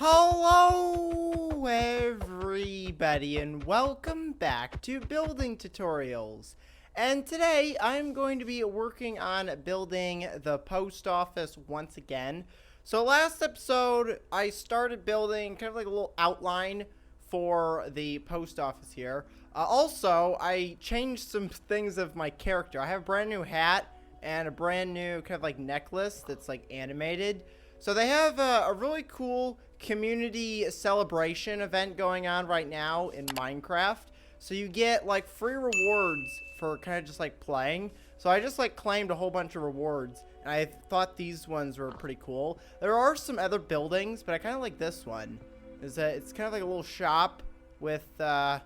Hello everybody and welcome back to Building Tutorials. And today I'm going to be working on building the post office once again. So last episode I started building kind of like a little outline for the post office here. Also, I changed some things of my character. I have a brand new hat and a brand new kind of like necklace that's like animated. So they have a really cool community celebration event going on right now in Minecraft. So you get like free rewards for kind of just like playing. So I just like claimed a whole bunch of rewards and I thought these ones were pretty cool. There are some other buildings, but I kind of like this one. It's kind of like a little shop with I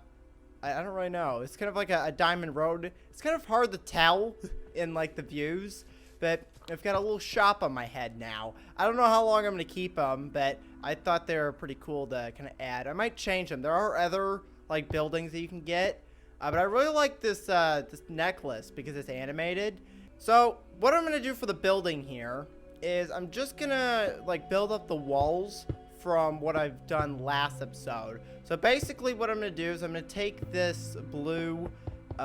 don't really know. It's kind of like a diamond road. It's kind of hard to tell in like the views, but I've got a little shop on my head now. I don't know how long I'm going to keep them, but I thought they were pretty cool to kind of add. I might change them. There are other like buildings that you can get, but I really like this this necklace because it's animated. So what I'm going to do for the building here is I'm just going to like build up the walls from what I've done last episode. So basically what I'm going to do is I'm going to take this blue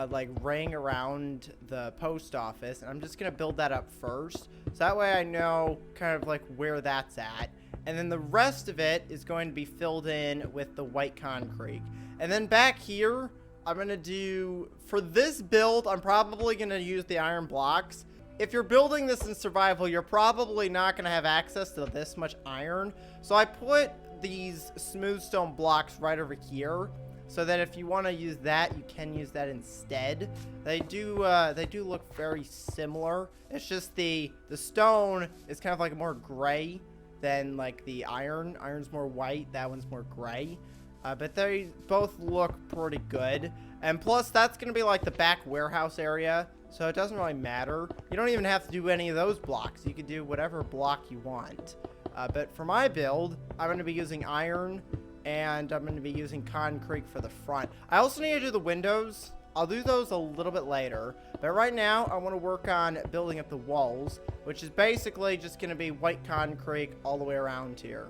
like ring around the post office, and I'm just gonna build that up first, so that way I know kind of like where that's at, and then the rest of it is going to be filled in with the white concrete. And then back here I'm gonna do, for this build, I'm probably gonna use the iron blocks. If you're building this in survival, you're probably not gonna have access to this much iron, so I put these smooth stone blocks right over here, so that if you want to use that, you can use that instead. They do look very similar. It's just the stone is kind of like more gray than like the iron. Iron's more white, that one's more gray. But they both look pretty good. And plus, that's going to be like the back warehouse area, so it doesn't really matter. You don't even have to do any of those blocks. You can do whatever block you want. But for my build, I'm going to be using iron, and I'm going to be using concrete for the front. I also need to do the windows. I'll do those a little bit later. But right now, I want to work on building up the walls, which is basically just going to be white concrete all the way around here.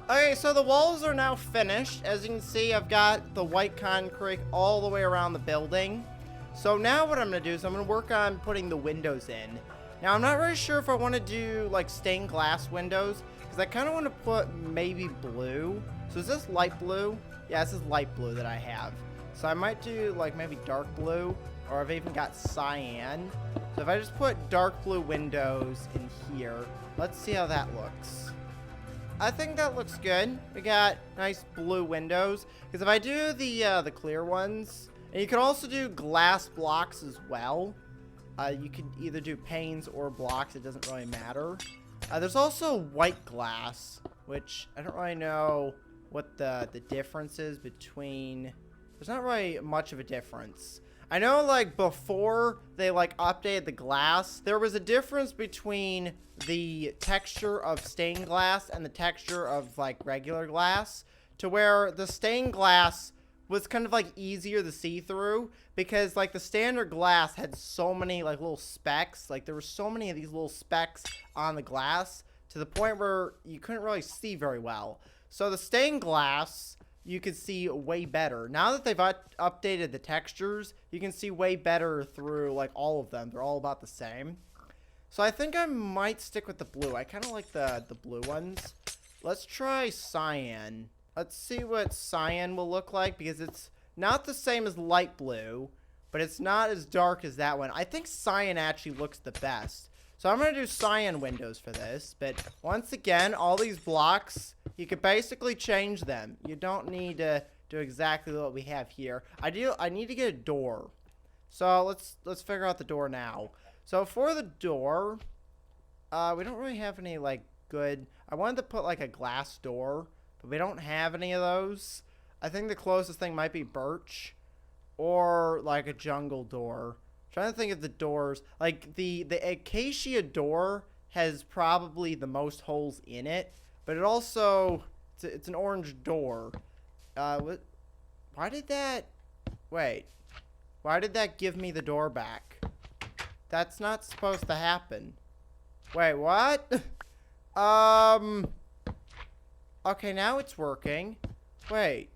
Okay, so the walls are now finished. As you can see, I've got the white concrete all the way around the building. So now what I'm going to do is I'm going to work on putting the windows in. Now, I'm not really sure if I want to do like stained glass windows, because I kind of want to put maybe blue. So is this light blue? Yeah, this is light blue that I have. So I might do like maybe dark blue, or I've even got cyan. So if I just put dark blue windows in here, let's see how that looks. I think that looks good. We got nice blue windows. Because if I do the clear ones, and you can also do glass blocks as well. You can either do panes or blocks. It doesn't really matter. There's also white glass, which I don't really know what the difference is between. There's not really much of a difference. I know like before they like updated the glass, there was a difference between the texture of stained glass and the texture of like regular glass, to where the stained glass was kind of like easier to see through, because like the standard glass had so many like little specks. Like there were so many of these little specks on the glass to the point where you couldn't really see very well. So the stained glass, you could see way better. Now that they've updated the textures, you can see way better through like all of them. They're all about the same. So I think I might stick with the blue. I kind of like the blue ones. Let's try cyan. Let's see what cyan will look like, because it's not the same as light blue, but it's not as dark as that one. I think cyan actually looks the best. So I'm going to do cyan windows for this, but once again, all these blocks, you could basically change them. You don't need to do exactly what we have here. I need to get a door. So let's figure out the door now. So for the door, we don't really have any like good. I wanted to put like a glass door, but we don't have any of those. I think the closest thing might be birch, or like a jungle door. I'm trying to think of the doors. Like the acacia door has probably the most holes in it, but it also it's an orange door. Why did that? Wait, why did that give me the door back? That's not supposed to happen. Wait, what? Okay, now it's working. Wait,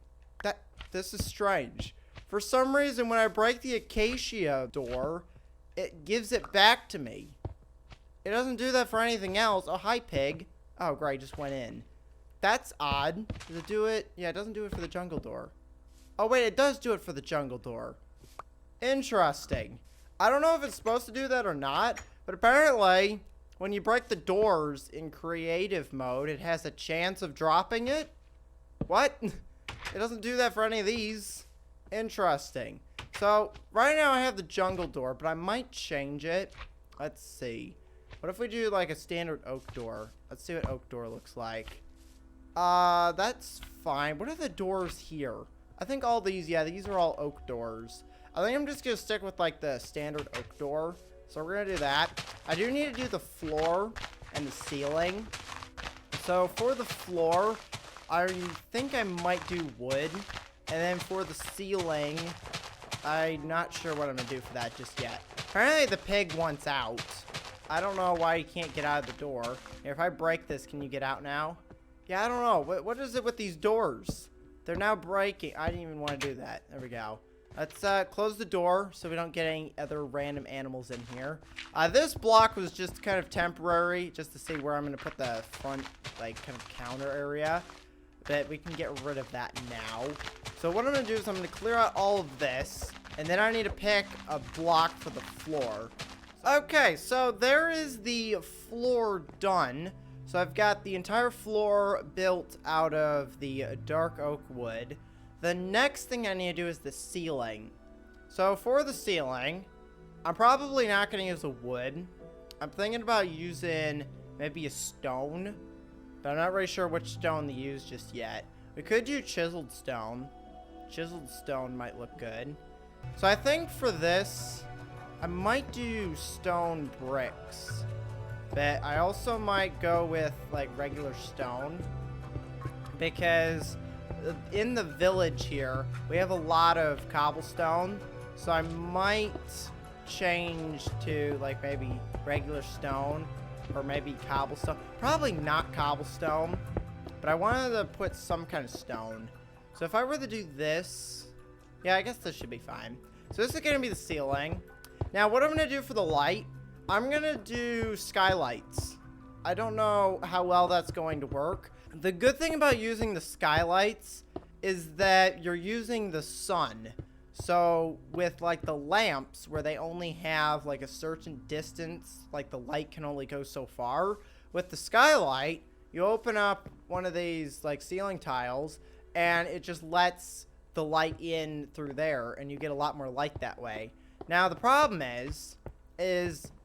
this is strange. For some reason, when I break the acacia door, it gives it back to me. It doesn't do that for anything else. Oh, hi, pig. Oh, great, just went in. That's odd. Does it do it? Yeah, it doesn't do it for the jungle door. Oh, wait, it does do it for the jungle door. Interesting. I don't know if it's supposed to do that or not, but apparently, when you break the doors in creative mode, it has a chance of dropping it. What? It doesn't do that for any of these. Interesting. So, right now I have the jungle door, but I might change it. Let's see. What if we do like a standard oak door? Let's see what oak door looks like. That's fine. What are the doors here? I think all these, yeah, these are all oak doors. I think I'm just going to stick with like the standard oak door. So we're going to do that. I do need to do the floor and the ceiling. So for the floor, I think I might do wood. And then for the ceiling, I'm not sure what I'm going to do for that just yet. Apparently the pig wants out. I don't know why he can't get out of the door. If I break this, can you get out now? Yeah, I don't know. What is it with these doors? They're now breaking. I didn't even want to do that. There we go. Let's close the door so we don't get any other random animals in here. This block was just kind of temporary, just to see where I'm going to put the front, like, kind of counter area. But we can get rid of that now. So what I'm going to do is I'm going to clear out all of this. And then I need to pick a block for the floor. Okay, so there is the floor done. So I've got the entire floor built out of the dark oak wood. The next thing I need to do is the ceiling. So for the ceiling, I'm probably not going to use a wood. I'm thinking about using maybe a stone, but I'm not really sure which stone to use just yet. We could do chiseled stone. Chiseled stone might look good. So I think for this, I might do stone bricks. But I also might go with like regular stone, because in the village here, we have a lot of cobblestone. So I might change to like maybe regular stone or maybe cobblestone. Probably not cobblestone, but I wanted to put some kind of stone. So if I were to do this, yeah, I guess this should be fine. So this is going to be the ceiling. Now what I'm going to do for the light, I'm going to do skylights. I don't know how well that's going to work. The good thing about using the skylights is that you're using the sun. So with like the lamps where they only have like a certain distance, like the light can only go so far. With the skylight, you open up one of these like ceiling tiles and it just lets the light in through there and you get a lot more light that way. Now the problem is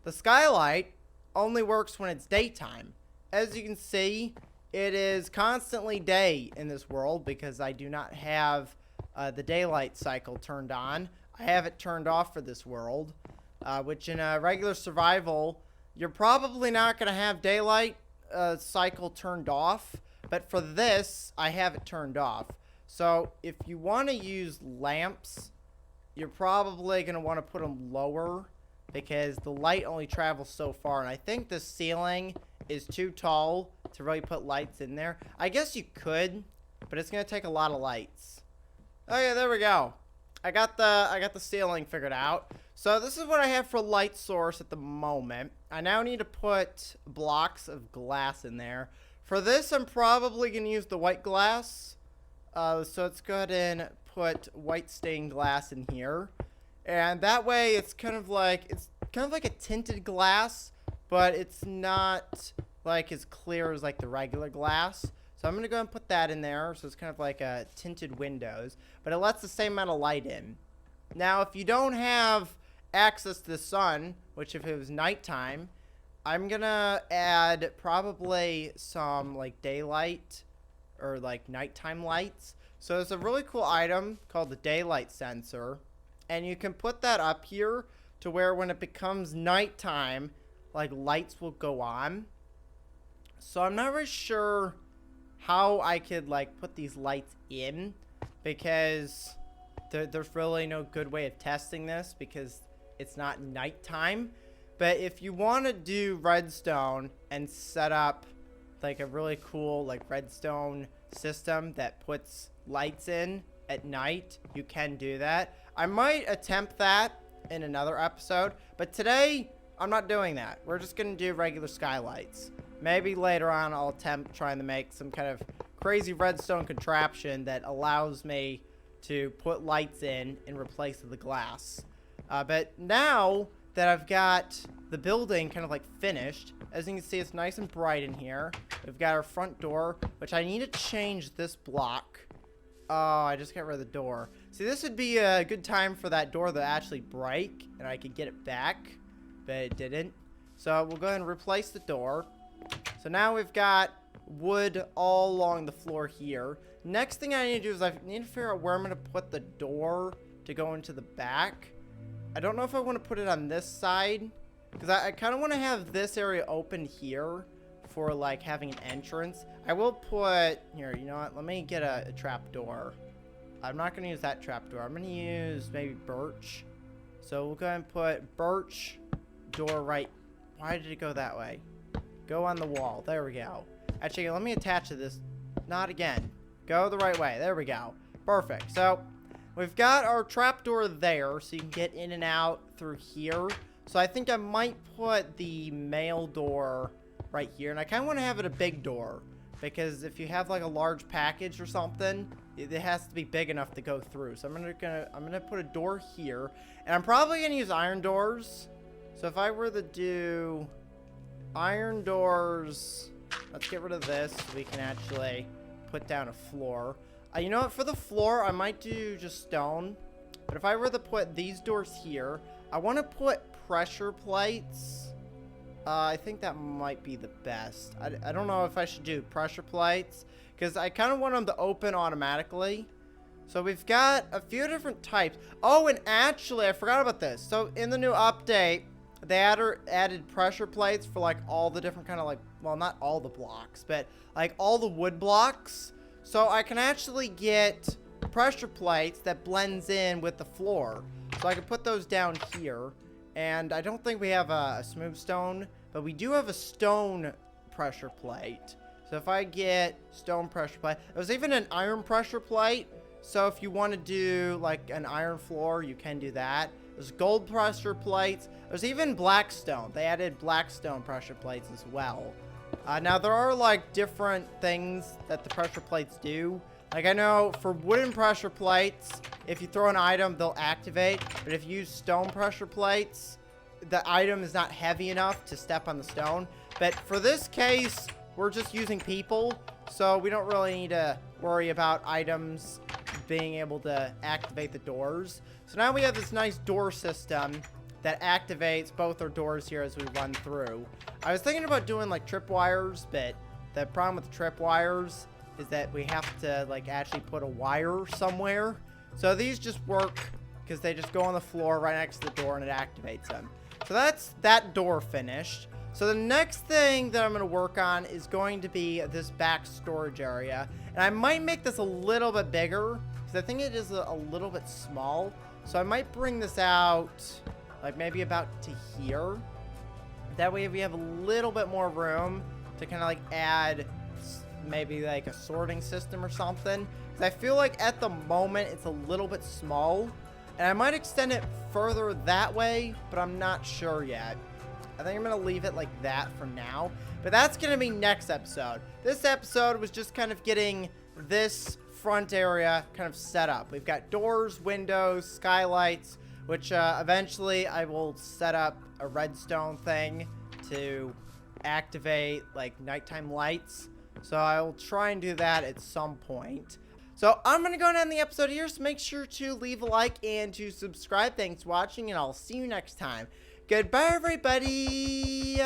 the skylight only works when it's daytime. As you can see, it is constantly day in this world because I do not have the daylight cycle turned on. I have it turned off for this world, which in a regular survival, you're probably not going to have daylight cycle turned off. But for this, I have it turned off. So if you want to use lamps, you're probably going to want to put them lower because the light only travels so far. And I think the ceiling is too tall to really put lights in there. I guess you could, but it's going to take a lot of lights. Okay, there we go. I got the ceiling figured out. So this is what I have for light source at the moment. I now need to put blocks of glass in there. For this, I'm probably going to use the white glass. So let's go ahead and put white stained glass in here. And that way it's kind of like a tinted glass, but it's not like as clear as like the regular glass. So I'm going to go and put that in there. So it's kind of like a tinted windows, but it lets the same amount of light in. Now, if you don't have access to the sun, which if it was nighttime, I'm going to add probably some like daylight or like nighttime lights. So there's a really cool item called the daylight sensor. And you can put that up here to where when it becomes nighttime, like lights will go on. So I'm not really sure how I could like put these lights in because there's really no good way of testing this because it's not nighttime. But if you want to do redstone and set up like a really cool like redstone system that puts lights in at night, you can do that. I might attempt that in another episode, but today I'm not doing that. We're just gonna do regular skylights. Maybe later on I'll attempt trying to make some kind of crazy redstone contraption that allows me to put lights in replace the glass. But now that I've got the building kind of like finished, as you can see, it's nice and bright in here. We've got our front door, which I need to change this block. Oh, I just got rid of the door. See, this would be a good time for that door to actually break, and I could get it back, but it didn't. So we'll go ahead and replace the door. So now we've got wood all along the floor here. Next thing I need to do is I need to figure out where I'm going to put the door to go into the back. I don't know if I want to put it on this side, because I kind of want to have this area open here for like having an entrance. I will put here, you know what, let me get a trap door. I'm not going to use that trap door. I'm going to use maybe birch. So we'll go ahead and put birch door right. Why did it go that way? Go on the wall. There we go. Actually, let me attach to this. Not again. Go the right way. There we go. Perfect. So we've got our trapdoor there, so you can get in and out through here. So I think I might put the mail door right here, and I kind of want to have it a big door, because if you have like a large package or something, it has to be big enough to go through. So I'm gonna put a door here, and I'm probably gonna use iron doors. So if I were to do iron doors, let's get rid of this so we can actually put down a floor. You know what, for the floor I might do just stone, but if I were to put these doors here, I want to put pressure plates. I think that might be the best. I don't know if I should do pressure plates, because I kind of want them to open automatically. So we've got a few different types. Oh, and actually I forgot about this. So in the new update, they added pressure plates for like all the different kind of like, well, not all the blocks, but like all the wood blocks. So I can actually get pressure plates that blends in with the floor. So I can put those down here. And I don't think we have a smooth stone, but we do have a stone pressure plate. So if I get stone pressure plate, there's even an iron pressure plate. So if you want to do like an iron floor, you can do that. There's gold pressure plates. There's even blackstone. They added blackstone pressure plates as well. Now there are like different things that the pressure plates do. Like I know for wooden pressure plates, if you throw an item, they'll activate. But if you use stone pressure plates, the item is not heavy enough to step on the stone. But for this case, we're just using people, so we don't really need to worry about items being able to activate the doors. So now we have this nice door system that activates both our doors here as we run through. I was thinking about doing like tripwires, but the problem with the tripwires is that we have to like actually put a wire somewhere. So these just work because they just go on the floor right next to the door and it activates them. So that's that door finished. So the next thing that I'm going to work on is going to be this back storage area. And I might make this a little bit bigger because I think it is a little bit small. So I might bring this out like maybe about to here. That way we have a little bit more room to kind of like add maybe like a sorting system or something. Because I feel like at the moment it's a little bit small. And I might extend it further that way, but I'm not sure yet. I think I'm going to leave it like that for now. But that's going to be next episode. This episode was just kind of getting this front area kind of set up. We've got doors, windows, skylights, which eventually I will set up a redstone thing to activate like nighttime lights. So I will try and do that at some point. So I'm going to go and end the episode here, so make sure to leave a like and to subscribe. Thanks for watching, and I'll see you next time. Goodbye, everybody!